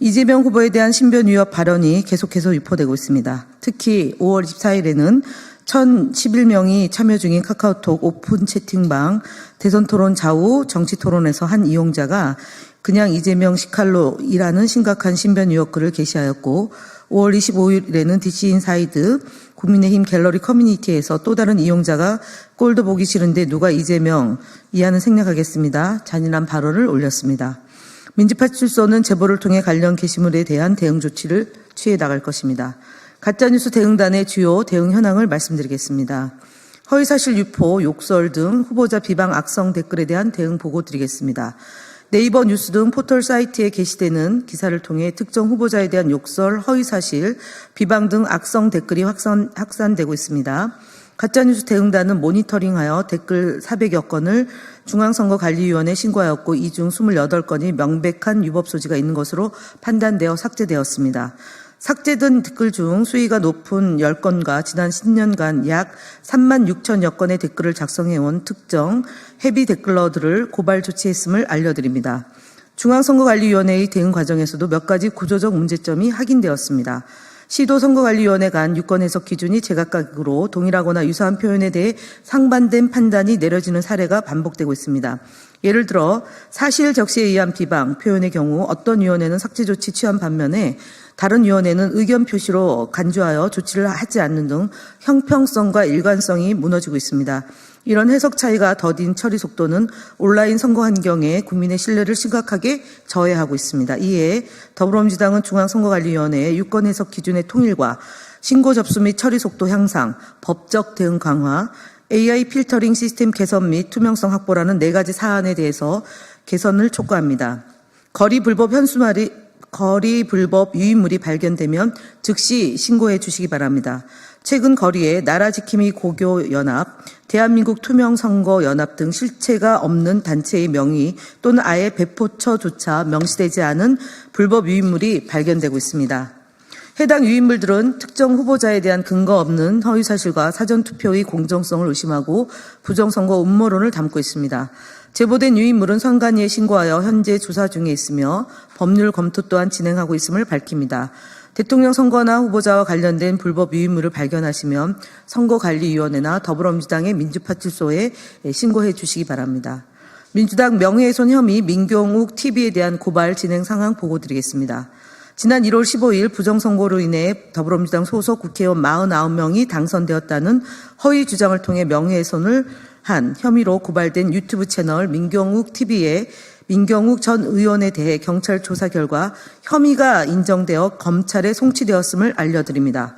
이재명 후보에 대한 신변 위협 발언이 계속해서 유포되고 있습니다. 특히 5월 24일에는 1,011명이 참여 중인 카카오톡 오픈 채팅방 대선 토론 좌우 정치 토론에서 한 이용자가 그냥 이재명 시칼로이라는 심각한 신변 위협 글을 게시하였고 5월 25일에는 DC인사이드 국민의힘 갤러리 커뮤니티에서 또 다른 이용자가 꼴도 보기 싫은데 누가 이재명 이하는 생략하겠습니다. 잔인한 발언을 올렸습니다. 민주파출소는 제보를 통해 관련 게시물에 대한 대응 조치를 취해 나갈 것입니다. 가짜뉴스 대응단의 주요 대응 현황을 말씀드리겠습니다. 허위사실 유포, 욕설 등 후보자 비방 악성 댓글에 대한 대응 보고 드리겠습니다. 네이버 뉴스 등 포털 사이트에 게시되는 기사를 통해 특정 후보자에 대한 욕설, 허위사실, 비방 등 악성 댓글이 확산되고 있습니다. 가짜뉴스 대응단은 모니터링하여 댓글 400여 건을 중앙선거관리위원회에 신고하였고 이 중 28건이 명백한 위법 소지가 있는 것으로 판단되어 삭제되었습니다. 삭제된 댓글 중 수위가 높은 10건과 지난 10년간 약 3만 6천여 건의 댓글을 작성해온 특정 헤비 댓글러들을 고발 조치했음을 알려드립니다. 중앙선거관리위원회의 대응 과정에서도 몇 가지 구조적 문제점이 확인되었습니다. 시도 선거관리위원회 간 유권 해석 기준이 제각각으로 동일하거나 유사한 표현에 대해 상반된 판단이 내려지는 사례가 반복되고 있습니다. 예를 들어 사실 적시에 의한 비방 표현의 경우 어떤 위원회는 삭제 조치 취한 반면에 다른 위원회는 의견 표시로 간주하여 조치를 하지 않는 등 형평성과 일관성이 무너지고 있습니다. 이런 해석 차이가 더딘 처리 속도는 온라인 선거 환경에 국민의 신뢰를 심각하게 저해하고 있습니다. 이에 더불어민주당은 중앙선거관리위원회의 유권 해석 기준의 통일과 신고 접수 및 처리 속도 향상, 법적 대응 강화, AI 필터링 시스템 개선 및 투명성 확보라는 4가지 사안에 대해서 개선을 촉구합니다. 거리 불법 유인물이 발견되면 즉시 신고해 주시기 바랍니다. 최근 거리에 나라지킴이 고교연합, 대한민국 투명선거연합 등 실체가 없는 단체의 명의 또는 아예 배포처조차 명시되지 않은 불법 유인물이 발견되고 있습니다. 해당 유인물들은 특정 후보자에 대한 근거 없는 허위사실과 사전투표의 공정성을 의심하고 부정선거 음모론을 담고 있습니다. 제보된 유인물은 선관위에 신고하여 현재 조사 중에 있으며 법률 검토 또한 진행하고 있음을 밝힙니다. 대통령 선거나 후보자와 관련된 불법 유인물을 발견하시면 선거관리위원회나 더불어민주당의 민주파출소에 신고해 주시기 바랍니다. 민주당 명예훼손 혐의 민경욱 TV에 대한 고발 진행 상황 보고 드리겠습니다. 지난 1월 15일 부정선거로 인해 더불어민주당 소속 국회의원 49명이 당선되었다는 허위 주장을 통해 명예훼손을 한 혐의로 고발된 유튜브 채널 민경욱 TV의 민경욱 전 의원에 대해 경찰 조사 결과 혐의가 인정되어 검찰에 송치되었음을 알려드립니다.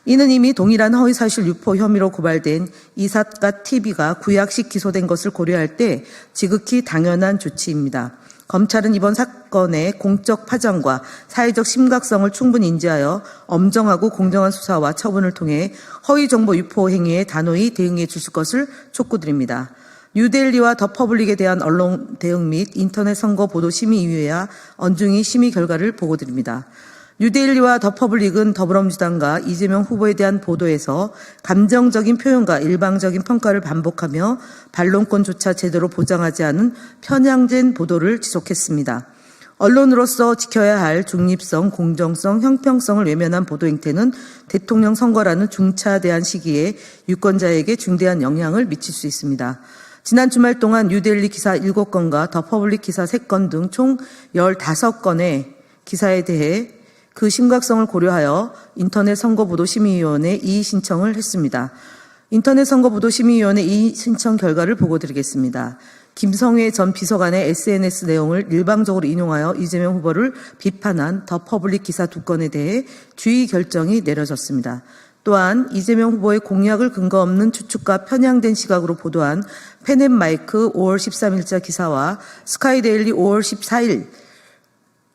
이는 이미 동일한 허위사실 유포 혐의로 고발된 이삿갓 TV가 구약식 기소된 것을 고려할 때 지극히 당연한 조치입니다. 검찰은 이번 사건의 공적 파장과 사회적 심각성을 충분히 인지하여 엄정하고 공정한 수사와 처분을 통해 허위정보 유포 행위에 단호히 대응해 주실 것을 촉구드립니다. 뉴델리와 더 퍼블릭에 대한 언론 대응 및 인터넷 선거 보도 심의위회와 언중이 심의 결과를 보고 드립니다. 뉴델리와 더 퍼블릭은 더불어민주당과 이재명 후보에 대한 보도에서 감정적인 표현과 일방적인 평가를 반복하며 반론권조차 제대로 보장하지 않은 편향된 보도를 지속했습니다. 언론으로서 지켜야 할 중립성, 공정성, 형평성을 외면한 보도 행태는 대통령 선거라는 중차대한 시기에 유권자에게 중대한 영향을 미칠 수 있습니다. 지난 주말 동안 뉴델리 기사 7건과 더 퍼블릭 기사 3건 등 총 15건의 기사에 대해 그 심각성을 고려하여 인터넷 선거보도심의위원회에 이의 신청을 했습니다. 인터넷 선거보도심의위원회 이의 신청 결과를 보고 드리겠습니다. 김성회 전 비서관의 SNS 내용을 일방적으로 인용하여 이재명 후보를 비판한 더 퍼블릭 기사 2건에 대해 주의 결정이 내려졌습니다. 또한 이재명 후보의 공약을 근거 없는 추측과 편향된 시각으로 보도한 펜앤마이크 5월 13일자 기사와 스카이데일리 5월 14일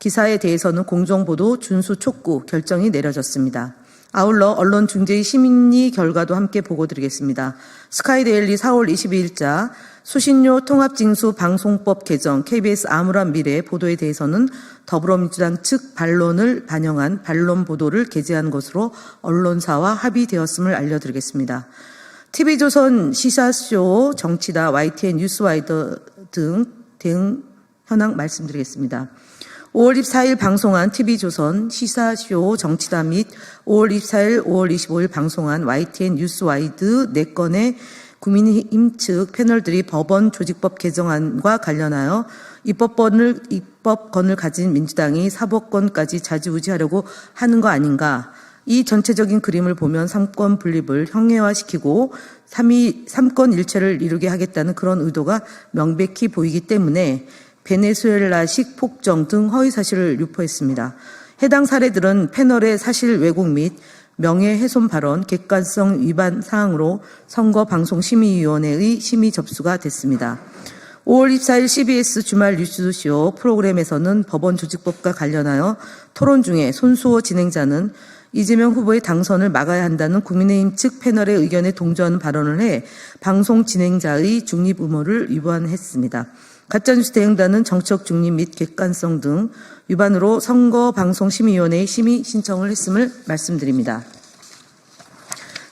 기사에 대해서는 공정보도 준수 촉구 결정이 내려졌습니다. 아울러 언론중재위 심의 결과도 함께 보고 드리겠습니다. 스카이데일리 4월 22일자 수신료 통합징수 방송법 개정 KBS 암울한 미래 보도에 대해서는 더불어민주당 측 반론을 반영한 반론 보도를 게재한 것으로 언론사와 합의되었음을 알려드리겠습니다. TV조선 시사쇼 정치다 YTN 뉴스와이드 등 대응 현황 말씀드리겠습니다. 5월 24일 방송한 TV조선 시사쇼 정치다 및 5월 24일, 5월 25일 방송한 YTN 뉴스와이드 4건의 국민의힘 측 패널들이 법원 조직법 개정안과 관련하여 입법권을 가진 민주당이 사법권까지 좌지우지하려고 하는 거 아닌가. 이 전체적인 그림을 보면 삼권 분립을 형해화시키고 삼권 일체를 이루게 하겠다는 그런 의도가 명백히 보이기 때문에 베네수엘라식 폭정 등 허위사실을 유포했습니다. 해당 사례들은 패널의 사실 왜곡 및 명예훼손 발언, 객관성 위반 사항으로 선거방송심의위원회의 심의 접수가 됐습니다. 5월 24일 CBS 주말 뉴스쇼 프로그램에서는 법원 조직법과 관련하여 토론 중에 손수호 진행자는 이재명 후보의 당선을 막아야 한다는 국민의힘 측 패널의 의견에 동조하는 발언을 해 방송 진행자의 중립 의무를 위반했습니다. 가짜뉴스 대응단은 정치적 중립 및 객관성 등 위반으로 선거방송심의위원회에 심의 신청을 했음을 말씀드립니다.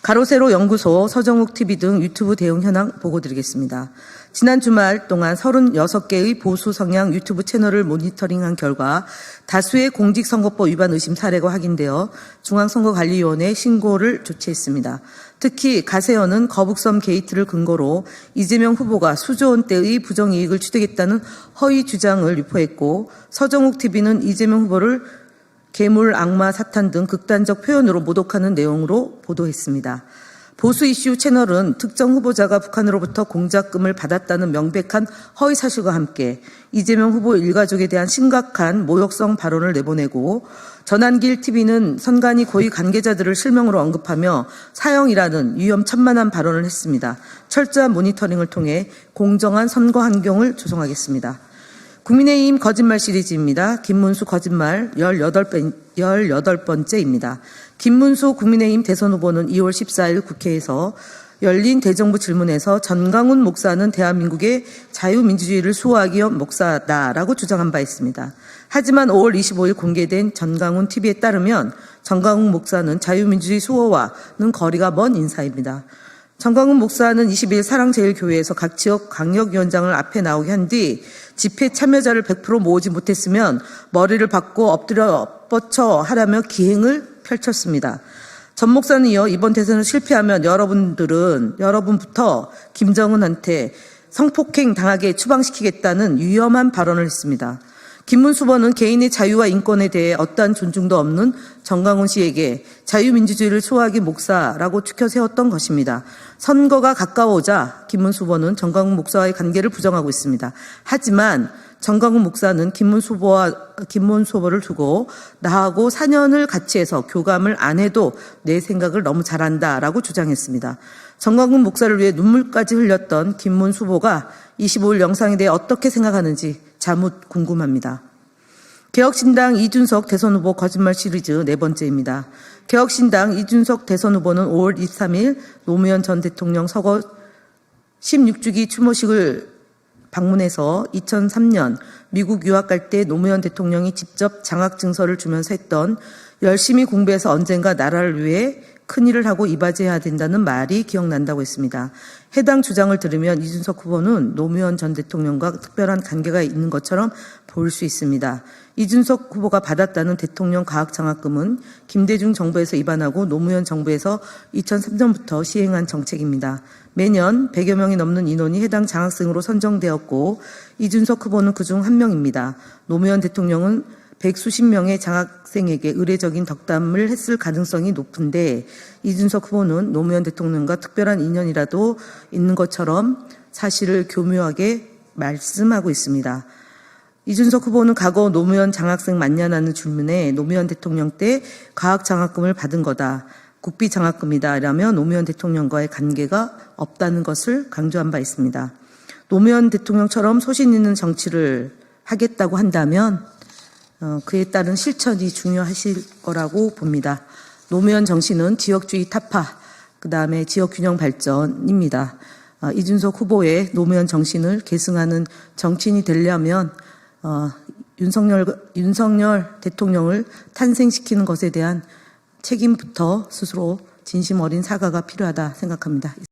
가로세로 연구소, 서정욱 TV 등 유튜브 대응 현황 보고드리겠습니다. 지난 주말 동안 36개의 보수 성향 유튜브 채널을 모니터링한 결과 다수의 공직선거법 위반 의심 사례가 확인되어 중앙선거관리위원회에 신고를 조치했습니다. 특히 가세연은 거북선 게이트를 근거로 이재명 후보가 수조 원대의 부정이익을 취득했다는 허위 주장을 유포했고, 서정욱 TV는 이재명 후보를 괴물, 악마, 사탄 등 극단적 표현으로 모독하는 내용으로 보도했습니다. 보수 이슈 채널은 특정 후보자가 북한으로부터 공작금을 받았다는 명백한 허위 사실과 함께 이재명 후보 일가족에 대한 심각한 모욕성 발언을 내보내고, 전환길 TV는 선관위 고위 관계자들을 실명으로 언급하며 사형이라는 위험천만한 발언을 했습니다. 철저한 모니터링을 통해 공정한 선거 환경을 조성하겠습니다. 국민의힘 거짓말 시리즈입니다. 김문수 거짓말 18번째입니다. 김문수 국민의힘 대선 후보는 2월 14일 국회에서 열린 대정부 질문에서 전강훈 목사는 대한민국의 자유민주주의를 수호하기 위한 목사다라고 주장한 바 있습니다. 하지만 5월 25일 공개된 전강훈 TV에 따르면 전강훈 목사는 자유민주주의 수호와는 거리가 먼 인사입니다. 전강훈 목사는 20일 사랑제일교회에서 각 지역 광역위원장을 앞에 나오게 한 뒤 집회 참여자를 100% 모으지 못했으면 머리를 박고 엎드려 뻗쳐 하라며 기행을 펼쳤습니다. 전 목사는 이어 이번 대선을 실패하면 여러분부터 김정은한테 성폭행 당하게 추방시키겠다는 위험한 발언을 했습니다. 김문수 후보는 개인의 자유와 인권에 대해 어떠한 존중도 없는 전강훈 씨에게 자유민주주의를 수호하기 목사라고 추켜 세웠던 것입니다. 선거가 가까워오자 김문수 후보는 전강훈 목사와의 관계를 부정하고 있습니다. 하지만 전강훈 목사는 김문수 후보를 두고 나하고 4년을 같이 해서 교감을 안 해도 내 생각을 너무 잘한다라고 주장했습니다. 전강훈 목사를 위해 눈물까지 흘렸던 김문수 후보가 25일 영상에 대해 어떻게 생각하는지 자묻 궁금합니다. 개혁신당 이준석 대선 후보 거짓말 시리즈 4번째입니다. 개혁신당 이준석 대선 후보는 5월 23일 노무현 전 대통령 서거 16주기 추모식을 방문해서 2003년 미국 유학 갈 때 노무현 대통령이 직접 장학증서를 주면서 했던 열심히 공부해서 언젠가 나라를 위해 큰일을 하고 이바지해야 된다는 말이 기억난다고 했습니다. 해당 주장을 들으면 이준석 후보는 노무현 전 대통령과 특별한 관계가 있는 것처럼 보일 수 있습니다. 이준석 후보가 받았다는 대통령 과학장학금은 김대중 정부에서 입안하고 노무현 정부에서 2003년부터 시행한 정책입니다. 매년 100여 명이 넘는 인원이 해당 장학생으로 선정되었고 이준석 후보는 그중 한 명입니다. 노무현 대통령은 100수십 명의 장학생에게 의례적인 덕담을 했을 가능성이 높은데 이준석 후보는 노무현 대통령과 특별한 인연이라도 있는 것처럼 사실을 교묘하게 말씀하고 있습니다. 이준석 후보는 과거 노무현 장학생 만냐라는 질문에 노무현 대통령 때 과학장학금을 받은 거다. 국비장학금이다. 라며 노무현 대통령과의 관계가 없다는 것을 강조한 바 있습니다. 노무현 대통령처럼 소신 있는 정치를 하겠다고 한다면 그에 따른 실천이 중요하실 거라고 봅니다. 노무현 정신은 지역주의 타파, 그 다음에 지역균형 발전입니다. 이준석 후보의 노무현 정신을 계승하는 정치인이 되려면 윤석열 대통령을 탄생시키는 것에 대한 책임부터 스스로 진심 어린 사과가 필요하다 생각합니다.